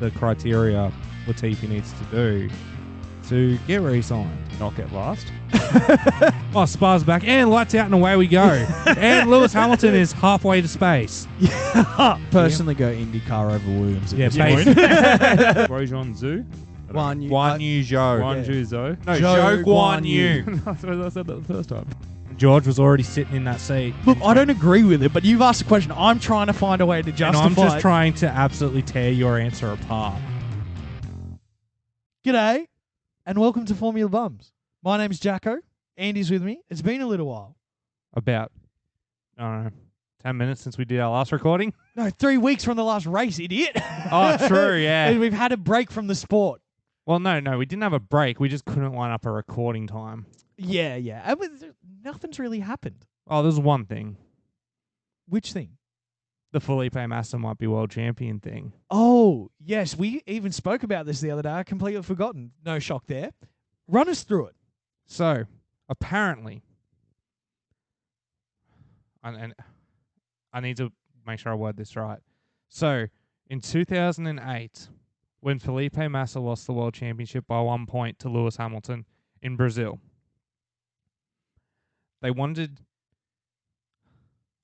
the criteria Latifi needs to do to get re-signed, not get last. Oh, Spa's back, and lights out, and away we go. And Lewis Hamilton is halfway to space. Personally, go IndyCar over Williams. Yeah, basically. Grosjean Zhu? Guan Yu Zhou. Yeah. Zhou? No, Zhou Zhou Guan Guan Yu. Yu. I said that the first time. George was already sitting in that seat. Look, I don't agree with it, but you've asked a question. I'm trying to find a way to justify And I'm just it. trying to absolutely tear your answer apart. G'day, and welcome to Formula Bums. My name's Jacko. Andy's with me. It's been a little while. About, I don't know, 10 minutes since we did our last recording? No, 3 weeks from the last race, idiot. Oh, true, yeah. And we've had a break from the sport. Well, no, we didn't have a break. We just couldn't line up a recording time. Yeah. Nothing's really happened. Oh, there's one thing. Which thing? The Felipe Massa might be world champion thing. Oh, yes. We even spoke about this the other day. I completely forgotten. No shock there. Run us through it. So, apparently, and I need to make sure I word this right. So, in 2008, when Felipe Massa lost the world championship by 1 point to Lewis Hamilton in Brazil, they wanted...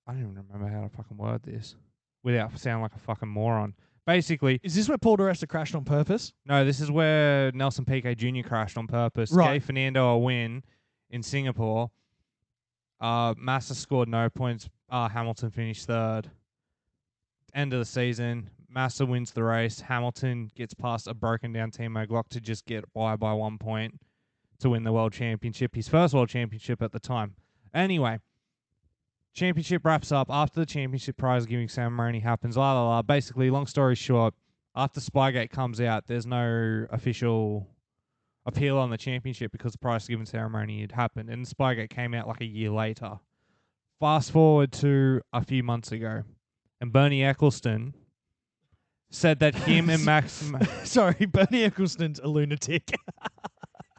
I don't even remember how to fucking word this without sounding like a fucking moron. Basically... Is this where Paul di Resta crashed on purpose? No, this is where Nelson Piquet Jr. crashed on purpose. Right. Gave Fernando a win in Singapore. Massa scored no points. Hamilton finished third. End of the season, Massa wins the race. Hamilton gets past a broken down Timo Glock to just get by 1 point to win the world championship. His first world championship at the time. Anyway, championship wraps up. After the championship prize giving ceremony happens, Basically, long story short, after Spygate comes out, there's no official appeal on the championship because the prize giving ceremony had happened. And Spygate came out like a year later. Fast forward to a few months ago. And Bernie Eccleston said that him and Max... Sorry, Bernie Eccleston's a lunatic.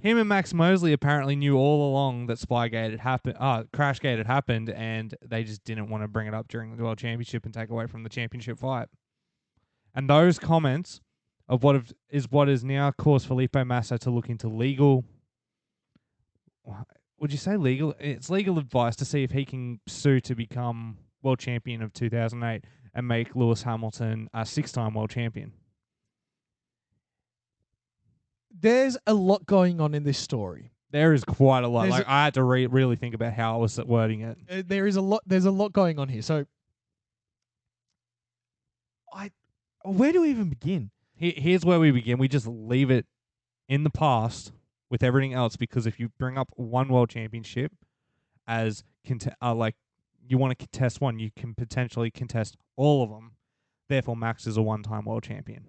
Him and Max Mosley apparently knew all along that Spygate had happened, Crashgate had happened, and they just didn't want to bring it up during the World Championship and take away from the championship fight. And those comments of what is now caused Felipe Massa to look into legal... Would you say legal? It's legal advice to see if he can sue to become world champion of 2008 and make Lewis Hamilton a 6-time world champion. There's a lot going on in this story. There is quite a lot. There's I had to really think about how I was wording it. There's a lot going on here. So, where do we even begin? Here's where we begin. We just leave it in the past with everything else, because if you bring up one world championship as you want to contest one, you can potentially contest all of them. Therefore, Max is a one-time world champion.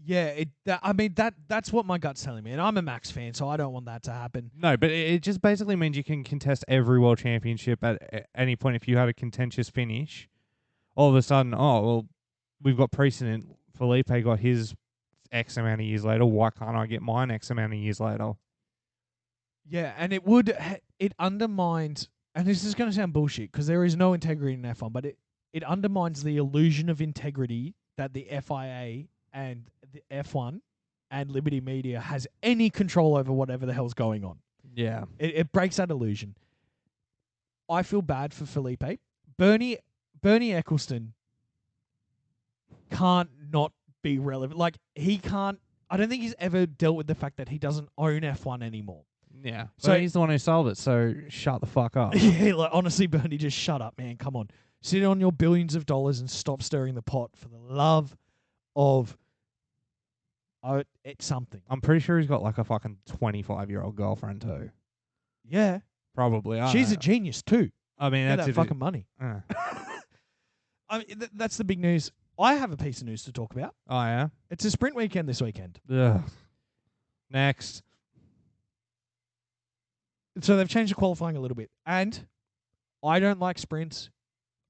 Yeah, that's what my gut's telling me, and I'm a Max fan, so I don't want that to happen. No, but it just basically means you can contest every world championship at any point. If you had a contentious finish, all of a sudden, we've got precedent. Felipe got his X amount of years later. Why can't I get mine X amount of years later? Yeah, and it undermines, and this is going to sound bullshit because there is no integrity in F1, but it undermines the illusion of integrity that the FIA and the F1 and Liberty Media has any control over whatever the hell's going on. Yeah. It breaks that illusion. I feel bad for Felipe. Bernie Eccleston can't not be relevant. Like, he can't... I don't think he's ever dealt with the fact that he doesn't own F1 anymore. Yeah. So he's the one who sold it, so shut the fuck up. Yeah, like, honestly, Bernie, just shut up, man. Come on. Sit on your billions of dollars and stop stirring the pot for the love of... it's something. I'm pretty sure he's got like a fucking 25-year-old girlfriend too. Yeah. Probably. She's a genius too. I mean, Get that's that fucking money. I I mean, that's the big news. I have a piece of news to talk about. Oh, yeah? It's a sprint weekend this weekend. Ugh. Next. So they've changed the qualifying a little bit. And I don't like sprints.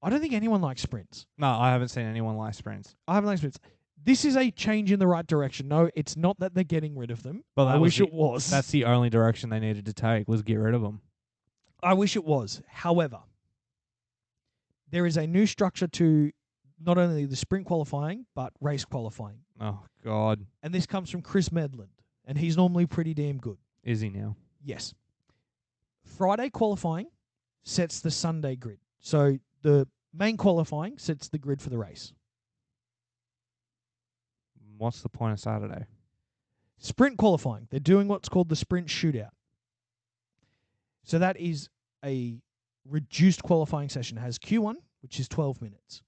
I don't think anyone likes sprints. No, I haven't seen anyone like sprints. I haven't liked sprints. This is a change in the right direction. No, it's not that they're getting rid of them. But I wish it was. That's the only direction they needed to take, was get rid of them. I wish it was. However, there is a new structure to not only the sprint qualifying, but race qualifying. Oh, God. And this comes from Chris Medland, and he's normally pretty damn good. Is he now? Yes. Friday qualifying sets the Sunday grid. So the main qualifying sets the grid for the race. What's the point of Saturday? Sprint qualifying. They're doing what's called the sprint shootout. So that is a reduced qualifying session. It has Q1, which is 12 minutes.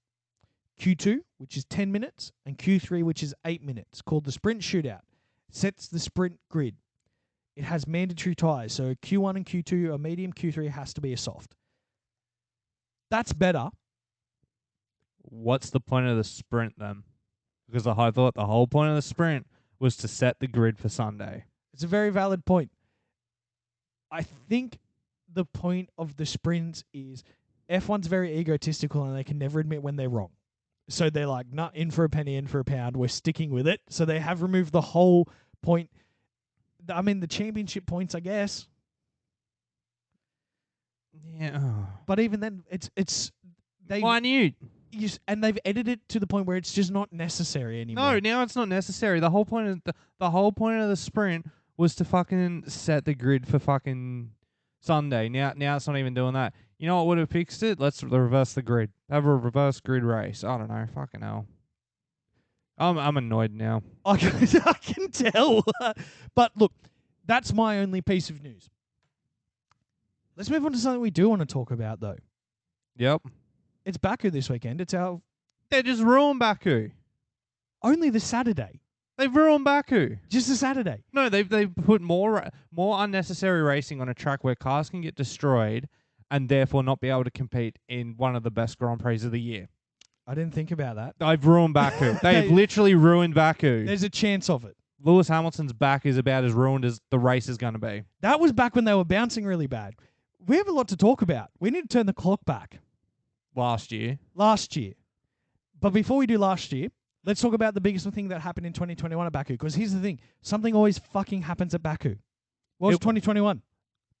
Q2, which is 10 minutes. And Q3, which is 8 minutes, called the sprint shootout. Sets the sprint grid. It has mandatory tyres. So Q1 and Q2 are medium. Q3 has to be a soft. That's better. What's the point of the sprint then? Because I thought the whole point of the sprint was to set the grid for Sunday. It's a very valid point. I think the point of the sprints is F1's very egotistical and they can never admit when they're wrong. So they're like, not in for a penny, in for a pound. We're sticking with it. So they have removed the whole point. I mean, the championship points, I guess. Yeah. But even then, it's they minute. And they've edited it to the point where it's just not necessary anymore. No, now it's not necessary. The whole point of the whole point of the sprint was to fucking set the grid for fucking Sunday. Now it's not even doing that. You know what would have fixed it? Let's reverse the grid. Have a reverse grid race. I don't know. Fucking hell. I'm annoyed now. I can tell. But look, that's my only piece of news. Let's move on to something we do want to talk about, though. Yep. It's Baku this weekend. It's our They just ruined Baku. only the Saturday. They've ruined Baku. Just the Saturday. No, they've put more unnecessary racing on a track where cars can get destroyed and therefore not be able to compete in one of the best Grand Prix of the year. I didn't think about that. They've ruined Baku. They've literally ruined Baku. There's a chance of it. Lewis Hamilton's back is about as ruined as the race is going to be. That was back when they were bouncing really bad. We have a lot to talk about. We need to turn the clock back. Last year. But before we do last year, let's talk about the biggest thing that happened in 2021 at Baku. Because here's the thing. Something always fucking happens at Baku. What was 2021?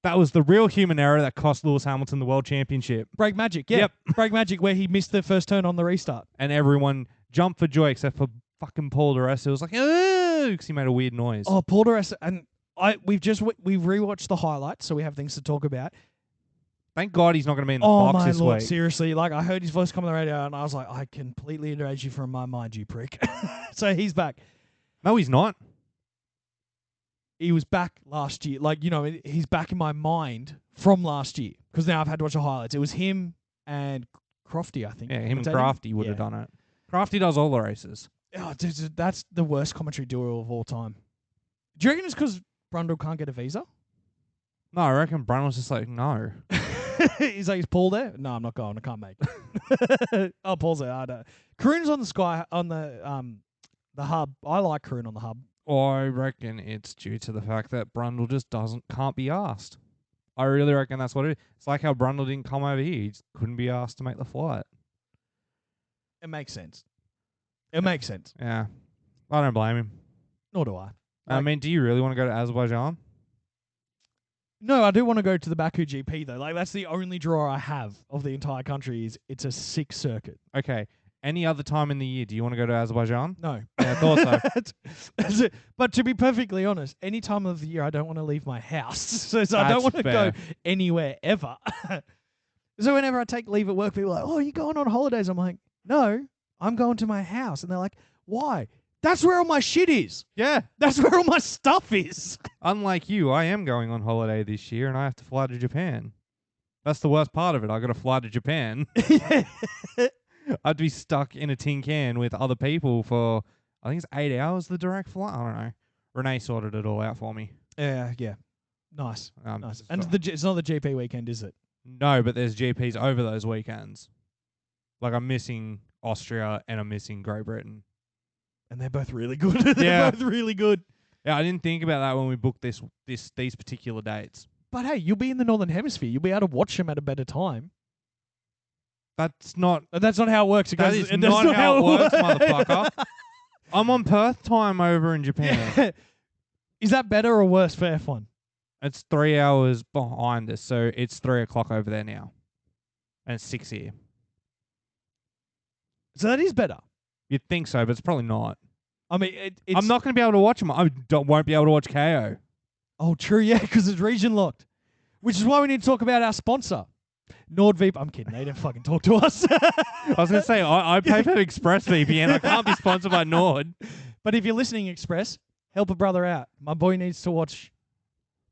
That was the real human error that cost Lewis Hamilton the world championship. Brake magic, yeah. Yep. Brake magic where he missed the first turn on the restart. And everyone jumped for joy except for fucking Paul di Resta. It was like, oh, because he made a weird noise. Oh, Paul di Resta. And we've rewatched the highlights, so we have things to talk about. Thank God he's not going to be in the Oh, box my this Lord, week. seriously. Like, I heard his voice come on the radio, and I was like, I completely erased you from my mind, you prick. So he's back. No, he's not. He was back last year. Like, you know, he's back in my mind from last year. Because now I've had to watch the highlights. It was him and Crofty, I think. Yeah, him and commentating. Crafty would have done it. Crafty does all the races. Oh, dude, that's the worst commentary duo of all time. Do you reckon it's because Brundle can't get a visa? No, I reckon Brun was just like, no. He's like, is Paul there? No, I'm not going. I can't make it. Oh, Paul's there. I don't. Karoon's on the sky on the hub. I like Karoon on the hub. I reckon it's due to the fact that Brundle just can't be asked. I really reckon that's what it is. It's like how Brundle didn't come over here. He just couldn't be asked to make the flight. It makes sense. It makes sense. Yeah. I don't blame him. Nor do I. I mean, do you really want to go to Azerbaijan? No, I do want to go to the Baku GP, though. Like, that's the only draw I have of the entire country is it's a 6 circuit. Okay. Any other time in the year, do you want to go to Azerbaijan? No. Yeah, I thought so. But to be perfectly honest, any time of the year I don't want to leave my house. So I don't That's want to go fair. anywhere ever. So whenever I take leave at work, people are like, oh, are you going on holidays? I'm like, no, I'm going to my house. And they're like, why? That's where all my shit is. Yeah. That's where all my stuff is. Unlike you, I am going on holiday this year and I have to fly to Japan. That's the worst part of it. I got to fly to Japan. Yeah. I'd be stuck in a tin can with other people for, I think it's 8 hours, the direct flight. I don't know. Renee sorted it all out for me. Yeah. Nice. Nice. And so- it's not the GP weekend, is it? No, but there's GPs over those weekends. Like I'm missing Austria and I'm missing Great Britain. And they're both really good. They're Yeah. both really good. Yeah, I didn't think about that when we booked these particular dates. But hey, you'll be in the Northern Hemisphere. You'll be able to watch them at a better time. That's not That's not how it works. That is not how it works, motherfucker. I'm on Perth time over in Japan. Is that better or worse for F1? It's 3 hours behind us, so it's 3 o'clock over there now. And it's 6 here. So that is better. You'd think so, but it's probably not. I mean, it's... I'm not going to be able to watch them. Won't be able to watch KO. Oh, true, yeah, because it's region locked. Which is why we need to talk about our sponsor, NordVPN. I'm kidding. They didn't fucking talk to us. I was going to say, I pay for ExpressVPN. I can't be sponsored by Nord. But if you're listening, Express, help a brother out. My boy needs to watch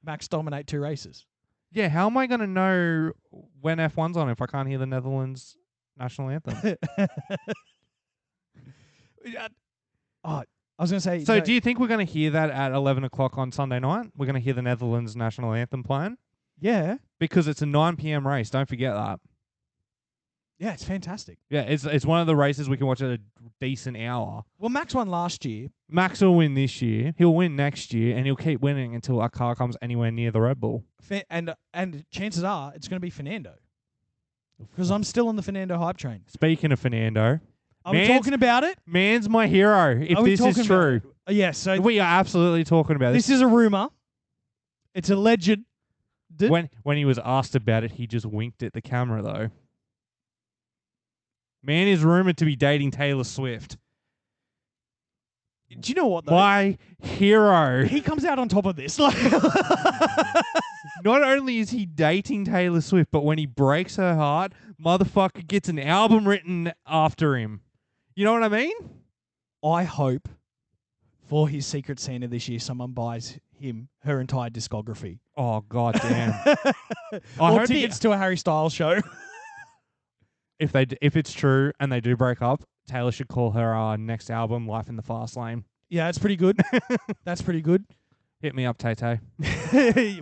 Max dominate 2 races. Yeah, how am I going to know when F1's on if I can't hear the Netherlands national anthem? I was going to say... So do you think we're going to hear that at 11 o'clock on Sunday night? We're going to hear the Netherlands national anthem playing? Yeah. Because it's a 9 p.m. race. Don't forget that. Yeah, it's fantastic. Yeah, it's one of the races we can watch at a decent hour. Well, Max won last year. Max will win this year. He'll win next year, and he'll keep winning until our car comes anywhere near the Red Bull. And chances are it's going to be Fernando. Because I'm still on the Fernando hype train. Speaking of Fernando... Are we talking about it? Man's my hero, if this is true. Yes. So we are absolutely talking about this. This is a rumor. It's a legend. When he was asked about it, he just winked at the camera, though. Man is rumored to be dating Taylor Swift. Do you know what, though? My hero. He comes out on top of this. Not only is he dating Taylor Swift, but when he breaks her heart, motherfucker gets an album written after him. You know what I mean? I hope for his Secret Santa this year, someone buys him her entire discography. Oh, goddamn. Or tickets to a Harry Styles show. If it's true and they do break up, Taylor should call her next album Life in the Fast Lane. Yeah, that's pretty good. That's pretty good. Hit me up, Tay-Tay.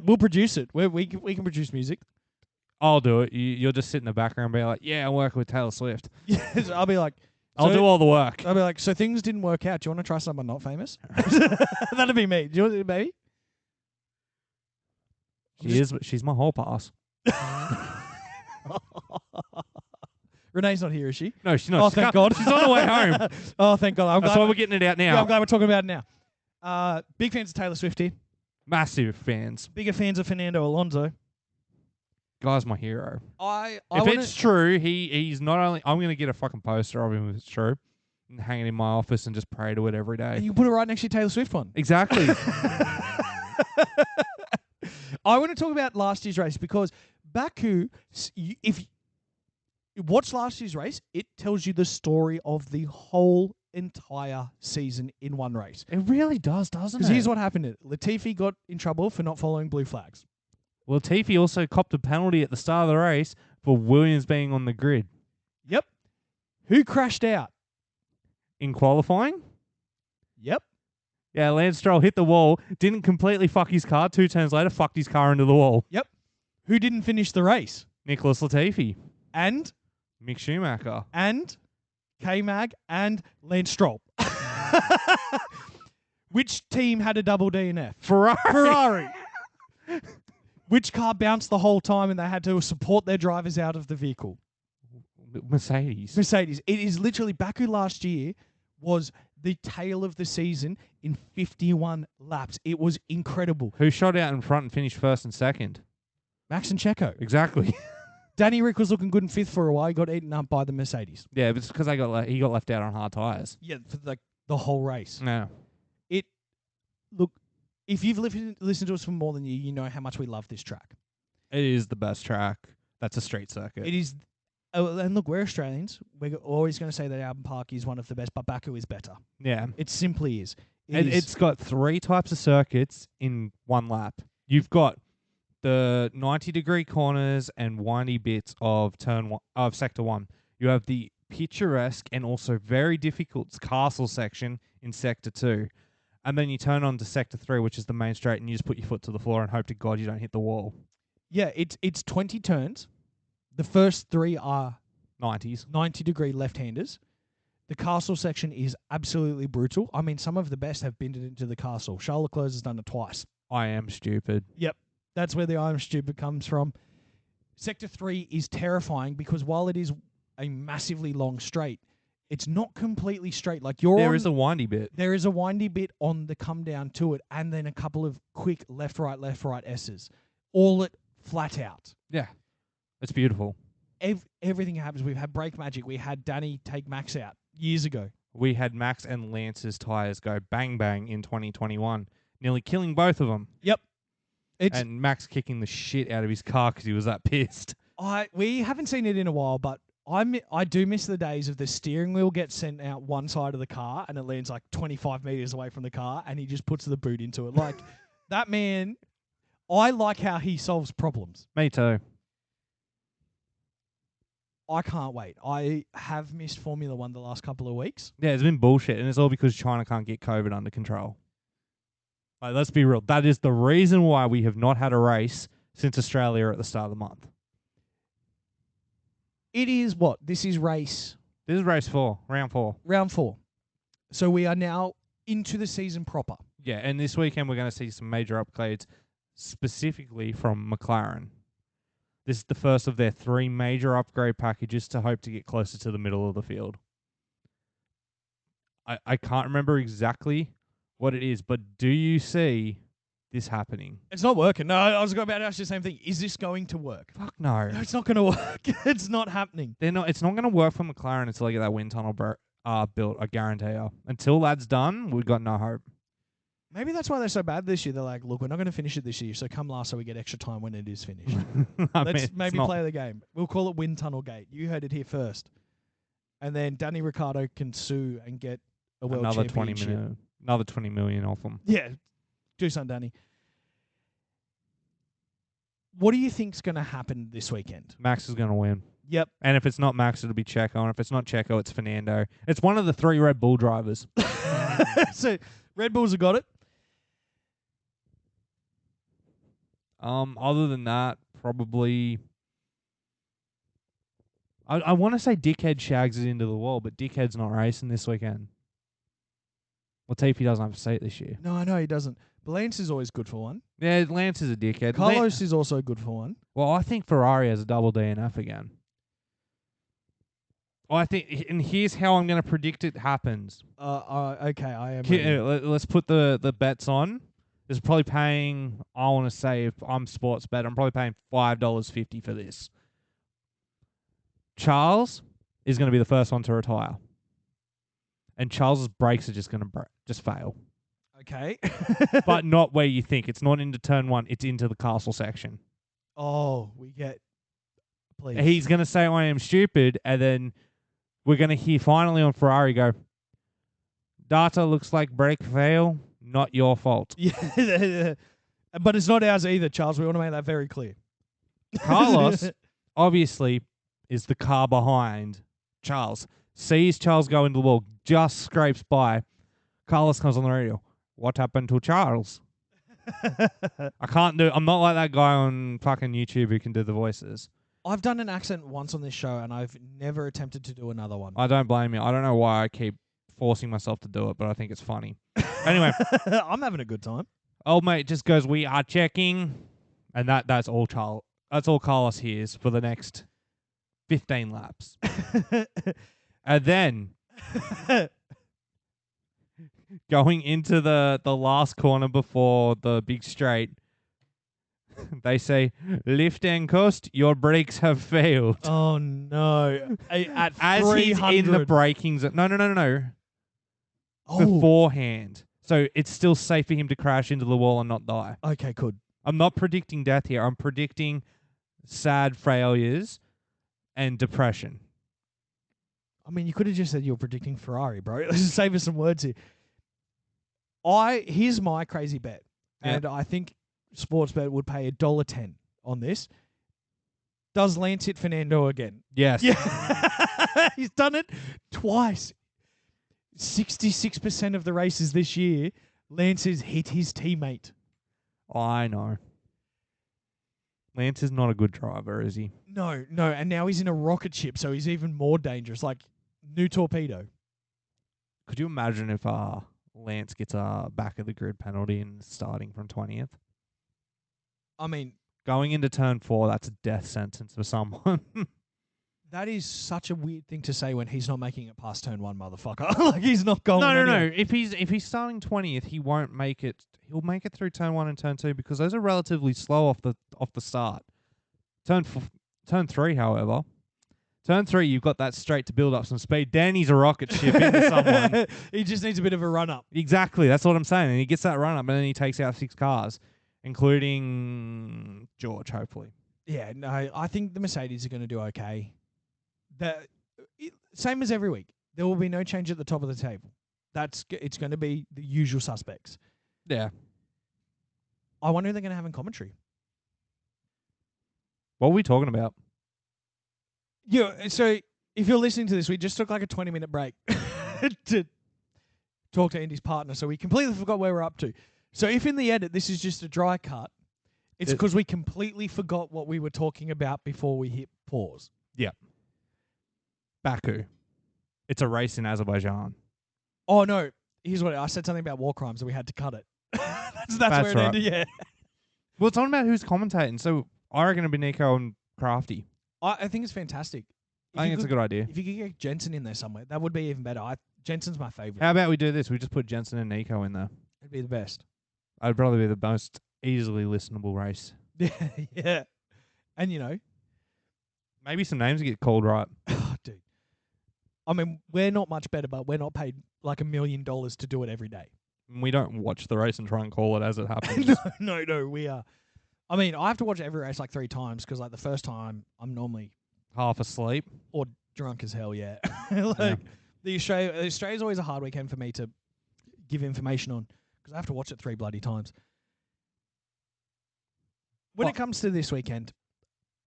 We'll produce it. We can produce music. I'll do it. You'll just sit in the background and be like, yeah, I'm working with Taylor Swift. Yes, I'll be like... I'll do all the work. I'll be like, so things didn't work out. Do you want to try someone not famous? That'd be me. Do you want it, baby? She's my whole pass. Renee's not here, is she? No, she's not. Oh, thank God. She's on her way home. Oh, thank God. That's why we're getting it out now. Yeah, I'm glad we're talking about it now. Big fans of Taylor Swift here. Massive fans. Bigger fans of Fernando Alonso. Guy's my hero. If it's true, he's not only... I'm going to get a fucking poster of him if it's true and hang it in my office and just pray to it every day. And you put it right next to your Taylor Swift one. Exactly. I want to talk about last year's race because Baku, if you watch last year's race, it tells you the story of the whole entire season in one race. It really does, doesn't it? Because here's what happened. Latifi got in trouble for not following blue flags. Well, Latifi also copped a penalty at the start of the race for Williams being on the grid. Yep. Who crashed out? In qualifying? Yep. Yeah, Lance Stroll hit the wall, didn't completely fuck his car. 2 turns later, fucked his car into the wall. Yep. Who didn't finish the race? Nicholas Latifi. And? Mick Schumacher. And? K-Mag and Lance Stroll. Which team had a double DNF? Ferrari. Which car bounced the whole time and they had to support their drivers out of the vehicle? Mercedes. It is literally... Baku last year was the tail of the season in 51 laps. It was incredible. Who shot out in front and finished first and second? Max and Checo. Exactly. Danny Rick was looking good in 5th for a while. He got eaten up by the Mercedes. Yeah, but it's because he got left out on hard tyres. Yeah, for the whole race. No. Look, if you've listened to us for more than you know how much we love this track. It is the best track. That's a street circuit. It is. And look, we're Australians. We're always going to say that Alban Park is one of the best, but Baku is better. Yeah. It simply is. It's got 3 types of circuits in one lap. You've got the 90-degree corners and windy bits of Sector 1. You have the picturesque and also very difficult castle section in Sector 2. And then you turn on to Sector 3, which is the main straight, and you just put your foot to the floor and hope to God you don't hit the wall. Yeah, it's 20 turns. The first 3 are 90s. 90-degree left-handers. The castle section is absolutely brutal. I mean, some of the best have been into the castle. Charles Leclerc has done it twice. I am stupid. Yep. That's where the I am stupid comes from. Sector 3 is terrifying because while it is a massively long straight, it's not completely straight. Like there is a windy bit. There is a windy bit on the come down to it, and then a couple of quick left, right S's. All it flat out. Yeah. It's beautiful. everything happens. We've had brake magic. We had Danny take Max out years ago. We had Max and Lance's tyres go bang bang in 2021, nearly killing both of them. Yep. And Max kicking the shit out of his car because he was that pissed. We haven't seen it in a while, but I do miss the days of the steering wheel gets sent out one side of the car and it lands like 25 meters away from the car and he just puts the boot into it. Like that man, I like how he solves problems. Me too. I can't wait. I have missed Formula One the last couple of weeks. Yeah, it's been bullshit, and it's all because China can't get COVID under control. Like, let's be real. That is the reason why we have not had a race since Australia at the start of the month. It is what? This is race. This is race 4, round 4. Round 4. So we are now into the season proper. Yeah, and this weekend we're going to see some major upgrades, specifically from McLaren. This is the first of their 3 major upgrade packages to hope to get closer to the middle of the field. I can't remember exactly what it is, but do you see this happening? It's not working. No, I was about to ask you the same thing. Is this going to work? Fuck no. No, it's not going to work. It's not happening. It's not going to work for McLaren until they get that wind tunnel built, I guarantee you. Until that's done, we've got no hope. Maybe that's why they're so bad this year. They're like, look, we're not going to finish it this year, so come last so we get extra time when it is finished. Let's maybe play the game. We'll call it Wind Tunnel Gate. You heard it here first. And then Danny Ricciardo can sue and get a world championship. Another 20 million off them. Yeah. Do something, Danny. What do you think's going to happen this weekend? Max is going to win. Yep. And if it's not Max, it'll be Checo. And if it's not Checo, it's Fernando. It's one of the 3 Red Bull drivers. So Red Bulls have got it. Other than that, probably I want to say Dickhead shags it into the wall, but Dickhead's not racing this weekend. Let's see if he doesn't have a seat this year. No, I know he doesn't. But Lance is always good for one. Yeah, Lance is a dickhead. Carlos is also good for one. Well, I think Ferrari has a double DNF again. I think, and here's how I'm going to predict it happens. Okay, I am. Let's put the bets on. This is probably paying, I want to say, if I'm sports bet, I'm probably paying $5.50 for this. Charles is going to be the first one to retire. And Charles's brakes are just going to just fail. Okay. But not where you think. It's not into turn 1. It's into the castle section. Oh, we get... Please. He's going to say, I am stupid, and then we're going to hear finally on Ferrari go, data looks like brake fail, not your fault. Yeah, but it's not ours either, Charles. We want to make that very clear. Carlos, obviously, is the car behind Charles. Sees Charles go into the wall, just scrapes by. Carlos comes on the radio. What happened to Charles? I'm not like that guy on fucking YouTube who can do the voices. I've done an accent once on this show, and I've never attempted to do another one. I don't blame you. I don't know why I keep forcing myself to do it, but I think it's funny. Anyway. I'm having a good time. Old mate just goes, we are checking. And that's all Carlos hears for the next 15 laps. And then going into the last corner before the big straight, they say, lift and coast, your brakes have failed. Oh, no. At As 300. he's in the braking zone. No. Oh. Beforehand. So it's still safe for him to crash into the wall and not die. Okay, good. I'm not predicting death here. I'm predicting sad failures and depression. I mean, you could have just said you were predicting Ferrari, bro. Let's just save us some words here. Here's my crazy bet. Yeah. And I think Sportsbet would pay $1.10 on this. Does Lance hit Fernando again? Yes. Yeah. He's done it twice. 66% of the races this year, Lance has hit his teammate. I know. Lance is not a good driver, is he? No. And now he's in a rocket ship, so he's even more dangerous. Like, new torpedo. Could you imagine if Lance gets a back of the grid penalty and starting from 20th? I mean, going into turn 4, that's a death sentence for someone. that is such a weird thing to say when he's not making it past turn 1, motherfucker. Like, he's not going No. If he's starting 20th, he won't make it. He'll make it through turn 1 and turn 2 because those are relatively slow off the start. Turn 3, however, Turn 3, you've got that straight to build up some speed. Then he's a rocket ship into someone. He just needs a bit of a run up. Exactly, that's what I'm saying. And he gets that run up, and then he takes out 6 cars, including George, hopefully. Yeah, no, I think the Mercedes are going to do okay. Same as every week. There will be no change at the top of the table. It's going to be the usual suspects. Yeah. I wonder who they're going to have in commentary. What are we talking about? Yeah, so if you're listening to this, we just took like a 20-minute break to talk to Andy's partner, so we completely forgot where we're up to. So if in the edit this is just a dry cut, it's because we completely forgot what we were talking about before we hit pause. Yeah. Baku. It's a race in Azerbaijan. Oh, no. Here's what I said something about war crimes and we had to cut it. that's where it right. ended, yeah. Well, it's on about who's commentating, so I reckon it'll be Nico and Crafty. I think it's fantastic. I think it's a good idea. If you could get Jensen in there somewhere, that would be even better. Jensen's my favourite. How about we do this? We just put Jensen and Nico in there. It'd be the best. I'd probably be the most easily listenable race. Yeah. And, maybe some names get called right. Oh, dude. I mean, we're not much better, but we're not paid like $1 million to do it every day. We don't watch the race and try and call it as it happens. No, we are. I mean, I have to watch every race like 3 times because like the first time I'm normally half asleep or drunk as hell. Yeah, the Australia's always a hard weekend for me to give information on because I have to watch it 3 bloody times. When it comes to this weekend,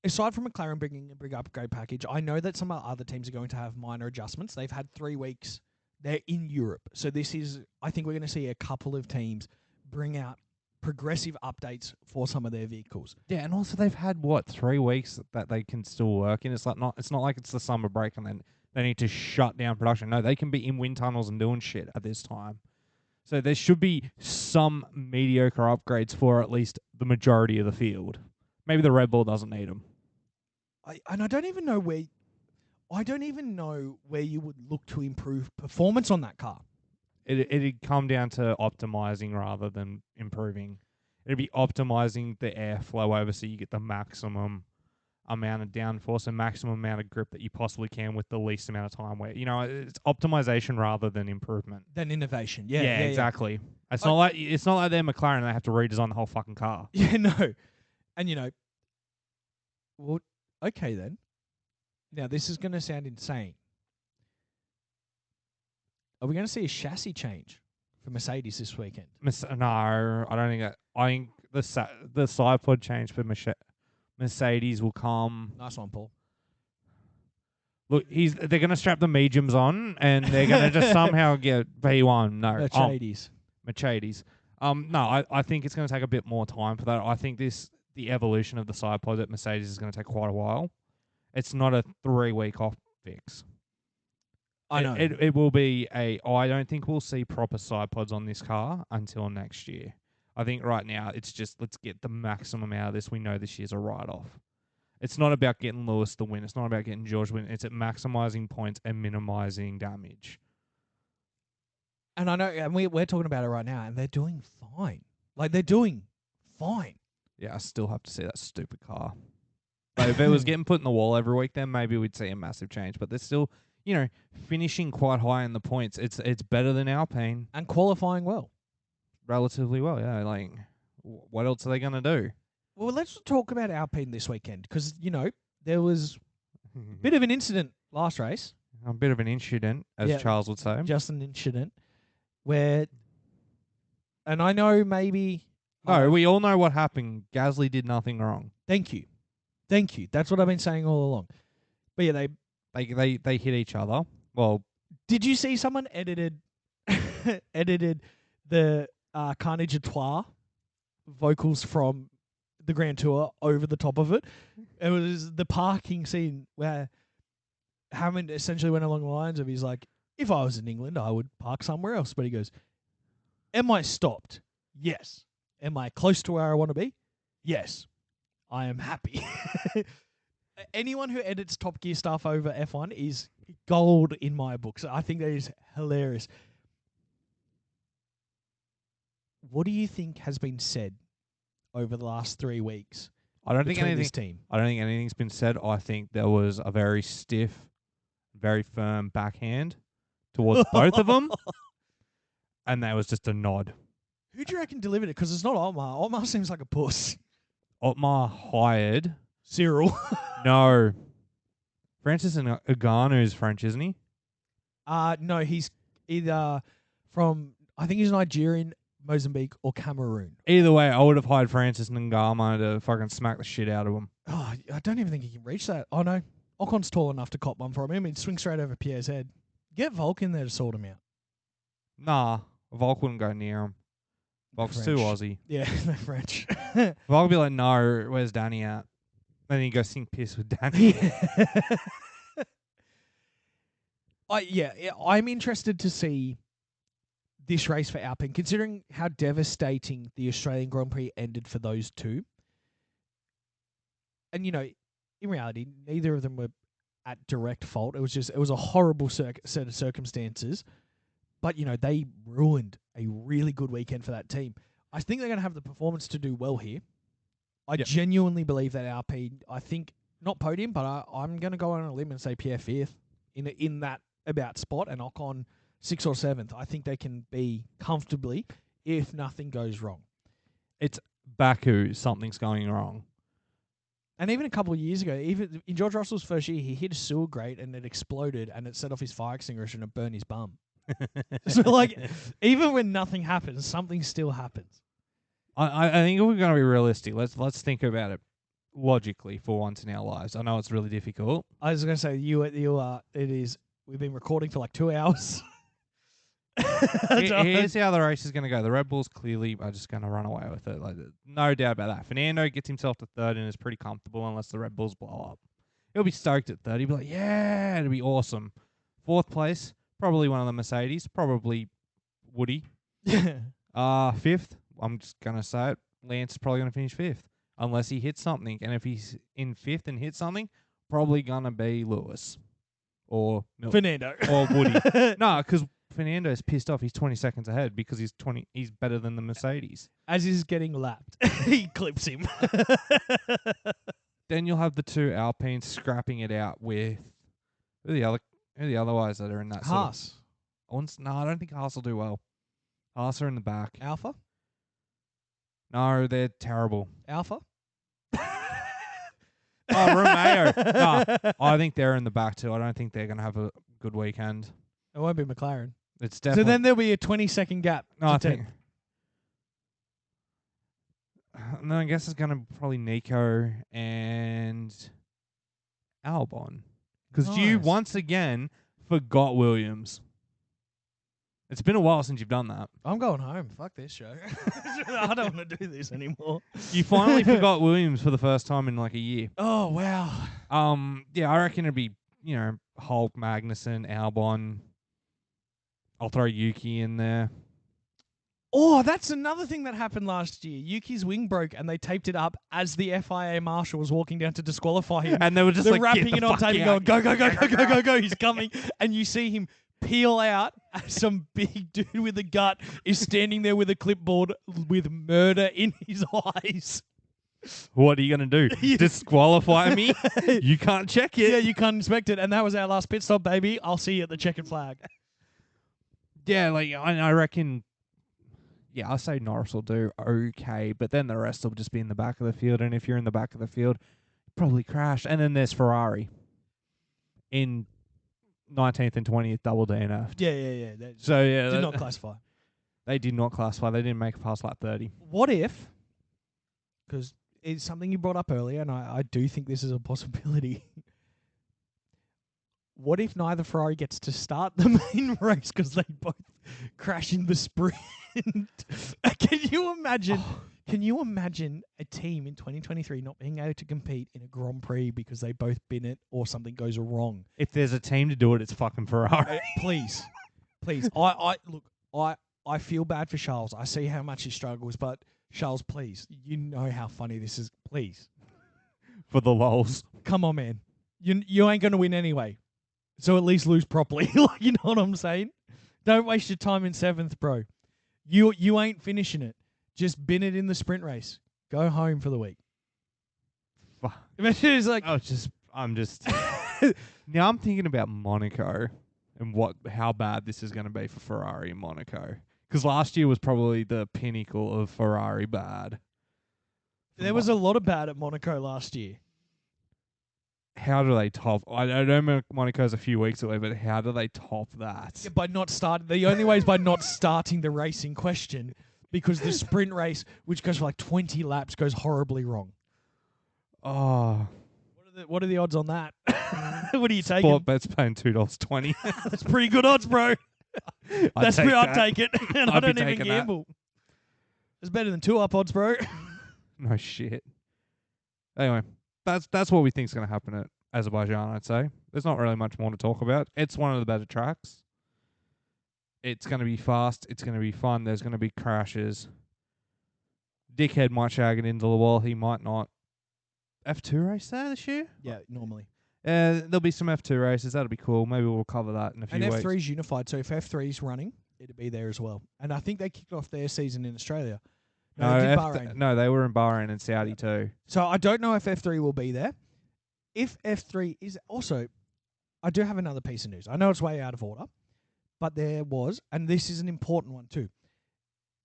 aside from McLaren bringing a big upgrade package, I know that some other teams are going to have minor adjustments. They've had 3 weeks. They're in Europe, so I think we're going to see a couple of teams bring out progressive updates for some of their vehicles. Yeah, and also they've had 3 weeks that they can still work in. It's not like it's the summer break and then they need to shut down production. No, they can be in wind tunnels and doing shit at this time. So there should be some mediocre upgrades for at least the majority of the field. Maybe the Red Bull doesn't need them. I don't even know where you would look to improve performance on that car. It'd come down to optimizing rather than improving. It'd be optimizing the airflow over so you get the maximum amount of downforce and maximum amount of grip that you possibly can with the least amount of time. Where it's optimization rather than improvement. Than innovation. Yeah, exactly. Yeah. It's not like they're McLaren and they have to redesign the whole fucking car. Yeah, no. And well, okay then. Now this is going to sound insane. Are we going to see a chassis change for Mercedes this weekend? No, I don't think that. I think the side pod change for Mercedes will come. Nice one, Paul. Look, they're going to strap the mediums on, and they're going to just somehow get V1. No, Mercedes. No, I think it's going to take a bit more time for that. I think the evolution of the side pods at Mercedes is going to take quite a while. It's not a 3-week off fix. I know. It will be I don't think we'll see proper side pods on this car until next year. I think right now it's just let's get the maximum out of this. We know this year's a write-off. It's not about getting Lewis the win. It's not about getting George the win. It's at maximizing points and minimizing damage. And I know, and we're talking about it right now, and they're doing fine. Like, they're doing fine. Yeah, I still have to see that stupid car. But if it was getting put in the wall every week, then maybe we'd see a massive change. But they're still, finishing quite high in the points. It's better than Alpine. And qualifying well. Relatively well, yeah. Like, what else are they going to do? Well, let's talk about Alpine this weekend because, there was a bit of an incident last race. A bit of an incident, as Charles would say. Just an incident where, and I know maybe... No, we all know what happened. Gasly did nothing wrong. Thank you. That's what I've been saying all along. But yeah, they hit each other. Well, did you see someone edited the Carnage à Trois vocals from the Grand Tour over the top of it? It was the parking scene where Hammond essentially went along the lines of, he's like, if I was in England, I would park somewhere else. But he goes, am I stopped? Yes. Am I close to where I want to be? Yes. I am happy. Anyone who edits Top Gear stuff over F1 is gold in my books. I think that is hilarious. What do you think has been said over the last 3 weeks I don't think between anything. this team. I don't think anything's been said. I think there was a very stiff, very firm backhand towards both of them, and that was just a nod. Who do you reckon delivered it? Because it's not Otmar. Otmar seems like a puss. Otmar hired. Cyril. No. Francis Ngannou is French, isn't he? No, he's either from, I think he's Nigerian, Mozambique, or Cameroon. Either way, I would have hired Francis Ngannou to fucking smack the shit out of him. Oh, I don't even think he can reach that. Oh, no. Ocon's tall enough to cop one from him. He'd swing straight over Pierre's head. Get Volk in there to sort him out. Nah, Volk wouldn't go near him. Volk's too French. Aussie. Yeah, they're French. Volk would be like, no, where's Danny at? Then he go sink piss with Danny. I'm interested to see this race for Alpine, considering how devastating the Australian Grand Prix ended for those two. And, you know, in reality, neither of them were at direct fault. It was a horrible set of circumstances. But, you know, they ruined a really good weekend for that team. I think they're going to have the performance to do well here. I genuinely believe that Alpine, I think, not podium, but I'm going to go on a limb and say Pierre 5th in that about spot, and Ocon 6th or 7th. I think they can be comfortably if nothing goes wrong. It's Baku, something's going wrong. And even a couple of years ago, even in George Russell's first year, he hit a sewer grate and it exploded and it set off his fire extinguisher and it burned his bum. So, like, even when nothing happens, something still happens. I think if we're going to be realistic, let's think about it logically for once in our lives. I know it's really difficult. I was going to say, we've been recording for like 2 hours. Here's how the race is going to go. The Red Bulls clearly are just going to run away with it. Like, no doubt about that. Fernando gets himself to third and is pretty comfortable unless the Red Bulls blow up. He'll be stoked at third. He'll be like, yeah, it'll be awesome. Fourth place, probably one of the Mercedes, probably Woody. Fifth, I'm just going to say it, Lance is probably going to finish fifth unless he hits something. And if he's in fifth and hits something, probably going to be Lewis or Fernando or Woody. No, because Fernando's pissed off. He's 20 seconds ahead because he's better than the Mercedes. As he's getting lapped, he clips him. Then you'll have the two Alpines scrapping it out with who are the other guys that are in that Haas. No, I don't think Haas will do well. Haas are in the back. Alpha? No, they're terrible. Alpha? Romeo. No, I think they're in the back too. I don't think they're going to have a good weekend. It won't be McLaren. It's definitely. So then there'll be a 20-second gap. No, I think. No, I guess it's going to probably Nico and Albon. Because you, once again, forgot Williams. It's been a while since you've done that. I'm going home. Fuck this show. I don't want to do this anymore. You finally forgot Williams for the first time in like a year. Oh, wow. Yeah, I reckon it'd be, Hulk, Magnussen, Albon. I'll throw Yuki in there. Oh, that's another thing that happened last year. Yuki's wing broke and they taped it up as the FIA marshal was walking down to disqualify him. And they were just They're like, wrapping it on tape and going, go, go, go, go, go, go, go. He's coming. And you see him peel out as some big dude with a gut is standing there with a clipboard with murder in his eyes. What are you going to do? Disqualify me? You can't check it. Yeah, you can't inspect it. And that was our last pit stop, baby. I'll see you at the checkered flag. Yeah, like, I reckon... Yeah, I'll say Norris will do okay, but then the rest will just be in the back of the field, and if you're in the back of the field, probably crash. And then there's Ferrari in 19th and 20th double DNF. Yeah. So, yeah. Did not classify. They did not classify. They didn't make it past lap 30. What if, because it's something you brought up earlier, and I do think this is a possibility. What if neither Ferrari gets to start the main race because they both crash in the sprint? Can you imagine? Can you imagine a team in 2023 not being able to compete in a Grand Prix because they both bin it or something goes wrong? If there's a team to do it, it's fucking Ferrari. Please. I feel bad for Charles. I see how much he struggles, but Charles, please, you know how funny this is. Please, for the lols. Come on, man. You ain't gonna win anyway. So at least lose properly. You know what I'm saying? Don't waste your time in 7th, bro. You ain't finishing it. Just bin it in the sprint race. Go home for the week. Fuck. Imagine it's like, I'm just. Now I'm thinking about Monaco and how bad this is going to be for Ferrari in Monaco. Because last year was probably the pinnacle of Ferrari bad. there was a lot of bad at Monaco last year. How do they top? I know Monaco's a few weeks away, but how do they top that? Yeah, by not start. The only way is by not starting the race in question, because the sprint race, which goes for like 20 laps, goes horribly wrong. Oh. What are the odds on that? What are you taking? Sport bet's paying $2.20. That's pretty good odds, bro. I'd take it. And I don't even gamble. It's better than 2-up odds, bro. No shit. Anyway, that's what we think's going to happen at Azerbaijan, I'd say. There's not really much more to talk about. It's one of the better tracks. It's going to be fast. It's going to be fun. There's going to be crashes. Dickhead might shag it into the wall. He might not. F2 race there this year? Yeah, normally. There'll be some F2 races. That'll be cool. Maybe we'll cover that in a few weeks. And F3's unified, so if F3's running, it'll be there as well. And I think they kicked off their season in Australia. No, they did Bahrain. No, they were in Bahrain and Saudi too. So I don't know if F3 will be there. If F3 is also, I do have another piece of news. I know it's way out of order, but there was, and this is an important one too.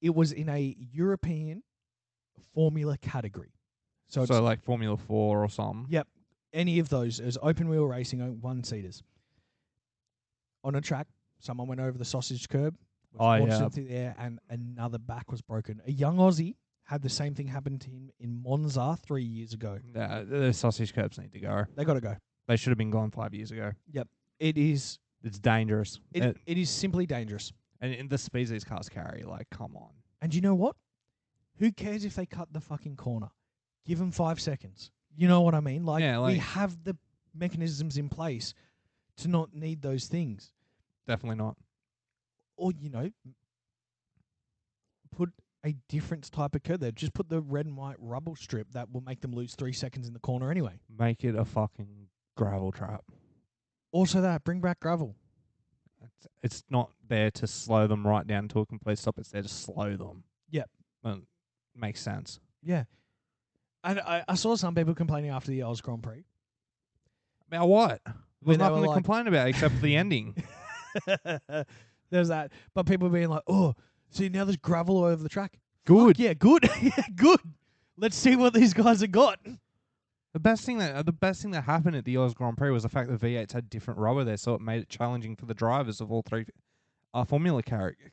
It was in a European Formula category. So like Formula 4 or something. Yep. Any of those. It was open wheel racing, one-seaters. On a track, someone went over the sausage curb. Into the air, and another back was broken. A young Aussie had the same thing happen to him in Monza 3 years ago. The sausage curbs need to go. They got to go. They should have been gone 5 years ago. Yep. It's dangerous. It is simply dangerous. And in the speeds these cars carry, like, come on. And you know what? Who cares if they cut the fucking corner? Give them 5 seconds. You know what I mean? Like, we have the mechanisms in place to not need those things. Definitely not. Or, put a different type of curb there. Just put the red and white rubble strip that will make them lose 3 seconds in the corner anyway. Make it a fucking gravel trap. Also bring back gravel. It's not there to slow them right down to a complete stop. It's there to slow them. Yep. Makes sense. Yeah. And I saw some people complaining after the Oz Grand Prix. About what? There's nothing to complain about except for the ending. There's that. But people being like, oh, see, now there's gravel all over the track. Good. Fuck yeah, good. Good. Let's see what these guys have got. The best thing that happened at the Oz Grand Prix was the fact that V8s had different rubber there, so it made it challenging for the drivers of all three Formula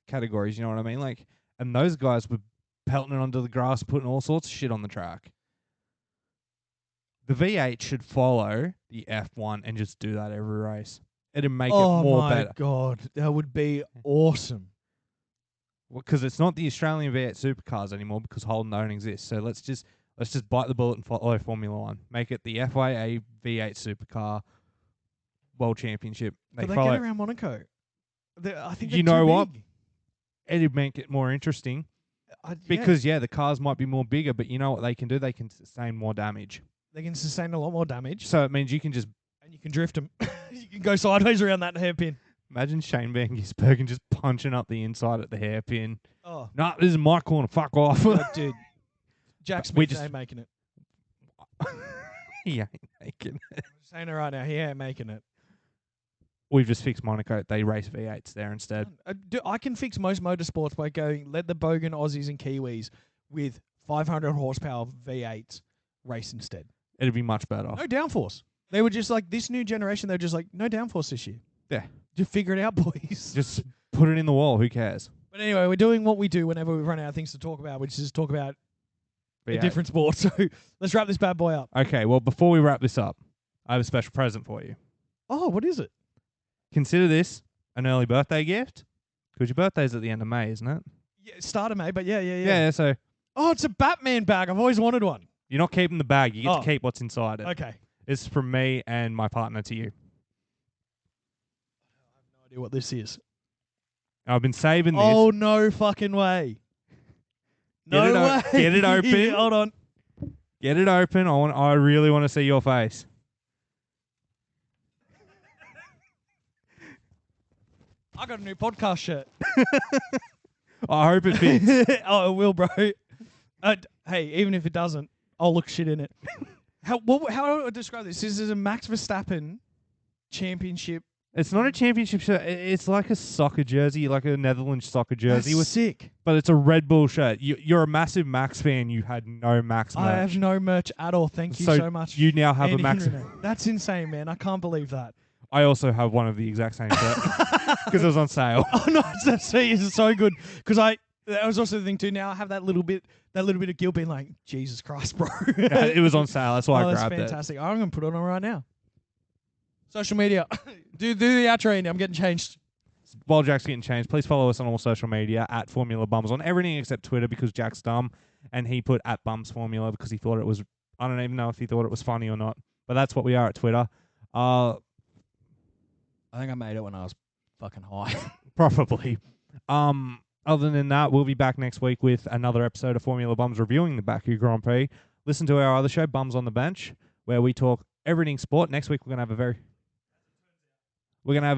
categories, you know what I mean? Like, and those guys were pelting it onto the grass, putting all sorts of shit on the track. The V8 should follow the F1 and just do that every race. It'd make it more better. Oh my God, that would be awesome. Well, because it's not the Australian V8 supercars anymore because Holden don't exist. So let's just bite the bullet and follow Formula 1. Make it the FIA V8 supercar world championship. But they get around Monaco. I think you know what? It'd make it more interesting. Because the cars might be more bigger, but you know what they can do? They can sustain more damage. They can sustain a lot more damage. So it means you can just... And you can drift them. You can go sideways around that hairpin. Imagine Shane Van Gisbergen just punching up the inside at the hairpin. Oh. Nah, this is my corner. Fuck off. Dude. Jack Smith ain't making it. He ain't making it. I'm saying it right now. He ain't making it. We've just fixed Monaco. They race V8s there instead. I can fix most motorsports by going, let the bogan Aussies and Kiwis with 500 horsepower V8s race instead. It'd be much better. No downforce. They were just like, this new generation, they were just like, no downforce this year. Yeah. Just figure it out, boys. Just put it in the wall. Who cares? But anyway, we're doing what we do whenever we run out of things to talk about, which is talk about a different sport. So let's wrap this bad boy up. Okay, well, before we wrap this up, I have a special present for you. Oh, what is it? Consider this an early birthday gift. Because your birthday's at the end of May, isn't it? Yeah, start of May, but yeah. Yeah, so... Oh, it's a Batman bag. I've always wanted one. You're not keeping the bag. You get to keep what's inside it. Okay. It's from me and my partner to you. I have no idea what this is. I've been saving this. Oh, no fucking way. No way. Get it open. Hold on. Get it open. I really want to see your face. I got a new podcast shirt. I hope it fits. Oh, it will, bro. Hey, even if it doesn't, I'll look shit in it. How do I describe this? This is a Max Verstappen championship. It's not a championship shirt. It's like a soccer jersey, like a Netherlands soccer jersey. That's sick. But it's a Red Bull shirt. You're a massive Max fan. You had no Max merch. I have no merch at all. Thank you so much. You now have a Andy Max. Hinrich. That's insane, man. I can't believe that. I also have one of the exact same shirt because it was on sale. Oh no, that's so good. Because that was also the thing too. Now I have that little bit of guilt being like, Jesus Christ, bro. Yeah, it was on sale. That's why I grabbed that's fantastic. I'm gonna put it on right now. Social media. do the outro, Andy. I'm getting changed. While Jack's getting changed, please follow us on all social media at Formula Bums on everything except Twitter because Jack's dumb and he put at Bums Formula because he thought it was. I don't even know if he thought it was funny or not, but that's what we are at Twitter. I think I made it when I was fucking high. Probably. Other than that, we'll be back next week with another episode of Formula Bums reviewing the Baku Grand Prix. Listen to our other show, Bums on the Bench, where we talk everything sport. Next week we're gonna have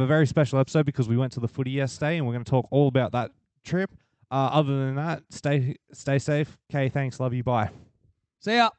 a very special episode because we went to the footy yesterday and we're gonna talk all about that trip. Other than that, stay safe. Okay, thanks, love you, bye. See ya.